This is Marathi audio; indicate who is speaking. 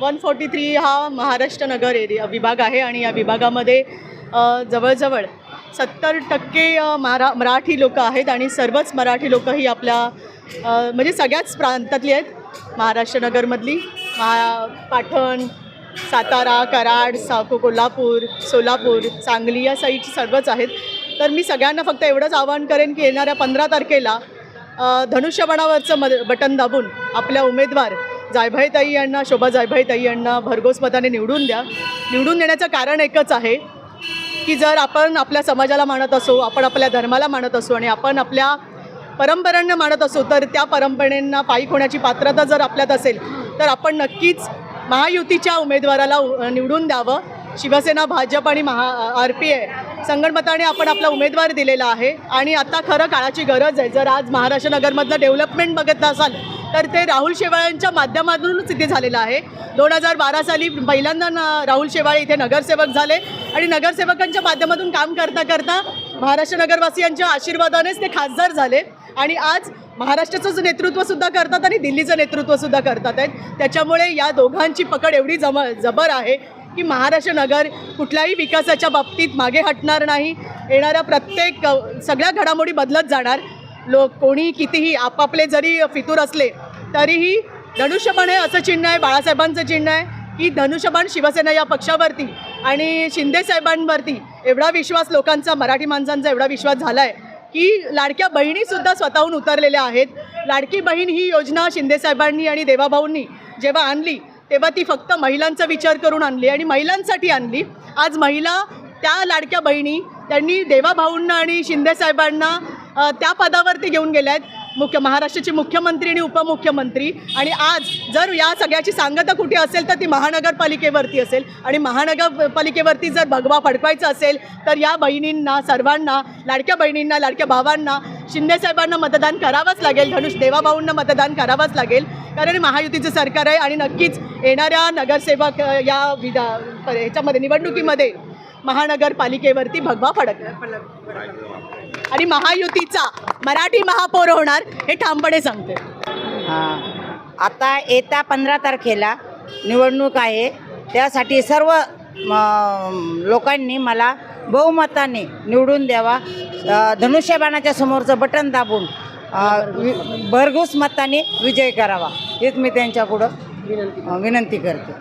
Speaker 1: 143 हा महाराष्ट्र नगर एरिया विभाग आहे आणि या विभागामध्ये जवळजवळ 70% मराठी लोक आहेत आणि सर्वच मराठी लोक ही आपल्या म्हणजे सगळ्याच प्रांतातली आहेत. महाराष्ट्र नगरमधली पाटण, सातारा, कराड, कोल्हापूर, सोलापूर, सांगली या साईडची सर्वच आहेत. तर मी सगळ्यांना फक्त एवढंच आवाहन करेन की येणाऱ्या 15 तारखेला धनुष्यबाणावरचं बटन दाबून आपल्या उमेदवार जायभाईताई यांना, शोभा जायभाईताई यांना भरघोस मताने निवडून द्या. निवडून देण्याचं कारण एकच आहे की जर आपण आपल्या समाजाला मानत असो, आपण आपल्या धर्माला मानत असो आणि आपण आपल्या परंपरांना मानत असो, तर त्या परंपरेंना पायी होण्याची पात्रता जर आपल्यात असेल तर आपण नक्कीच महायुतीच्या उमेदवाराला निवडून द्यावं. शिवसेना, भाजप आणि RPI संगणमताने आपण आपला उमेदवार दिलेला आहे आणि आता खरं काळाची गरज आहे. जर आज महाराष्ट्र नगरमधलं डेव्हलपमेंट बघितलं असाल तर ते राहुल शेवाळ्यांच्या माध्यमातूनच इथे झालेलं आहे. 2012 साली पहिल्यांदा राहुल शेवाळे इथे नगरसेवक झाले आणि नगरसेवकांच्या माध्यमातून काम करता करता महाराष्ट्र नगरवासियांच्या आशीर्वादानेच ते खासदार झाले आणि आज महाराष्ट्राचं नेतृत्वसुद्धा करतात आणि दिल्लीचं नेतृत्वसुद्धा करतात आहेत. त्याच्यामुळे या दोघांची पकड एवढी जबर आहे की महाराष्ट्र नगर कुठल्याही विकासाच्या बाबतीत मागे हटणार नाही. येणाऱ्या प्रत्येक सगळ्या घडामोडी बदलत जाणार. कोणी कितीही आपापले जरी फितूर असले तरीही धनुष्यबाण हे असं चिन्ह आहे, बाळासाहेबांचं चिन्ह आहे की धनुष्यबाण शिवसेना या पक्षावरती आणि शिंदेसाहेबांवरती एवढा विश्वास लोकांचा, मराठी माणसांचा एवढा विश्वास झाला आहे की लाडक्या बहिणीसुद्धा स्वतःहून उतरलेल्या आहेत. लाडकी बहीण ही योजना शिंदेसाहेबांनी आणि देवाभाऊंनी जेव्हा आणली तेव्हा ती फक्त महिलांचा विचार करून आणली आणि महिलांसाठी आणली. आज महिला त्या लाडक्या बहिणी त्यांनी देवाभाऊंना आणि शिंदेसाहेबांना त्या पदावरती घेऊन गेल्या आहेत, महाराष्ट्राचे मुख्यमंत्री आणि उपमुख्यमंत्री. आणि आज जर या सगळ्याची सांगता कुठे असेल तर ती महानगरपालिकेवरती असेल आणि महानगरपालिकेवरती जर भगवा फडकवायचा असेल तर या बहिणींना, सर्वांना, लाडक्या बहिणींना, लाडक्या भावांना, शिंदेसाहेबांना मतदान करावंच लागेल, देवाभाऊंना मतदान करावंच लागेल. कारण महायुतीचं सरकार आहे आणि नक्कीच येणाऱ्या नगरसेवक या ह्याच्यामध्ये निवडणुकीमध्ये महानगरपालिकेवरती भगवा फडकणार आणि महायुतीचा मराठी महापौर होणार हे ठामपणे सांगते.
Speaker 2: आता येत्या 15 तारखेला निवडणूक आहे. त्यासाठी सर्व लोकांनी मला बहुमताने निवडून द्यावा. धनुष्यबाणाच्या समोरचं बटन दाबून भरघोस मताने विजय करावा हेच मी त्यांच्यापुढं विनंती करते.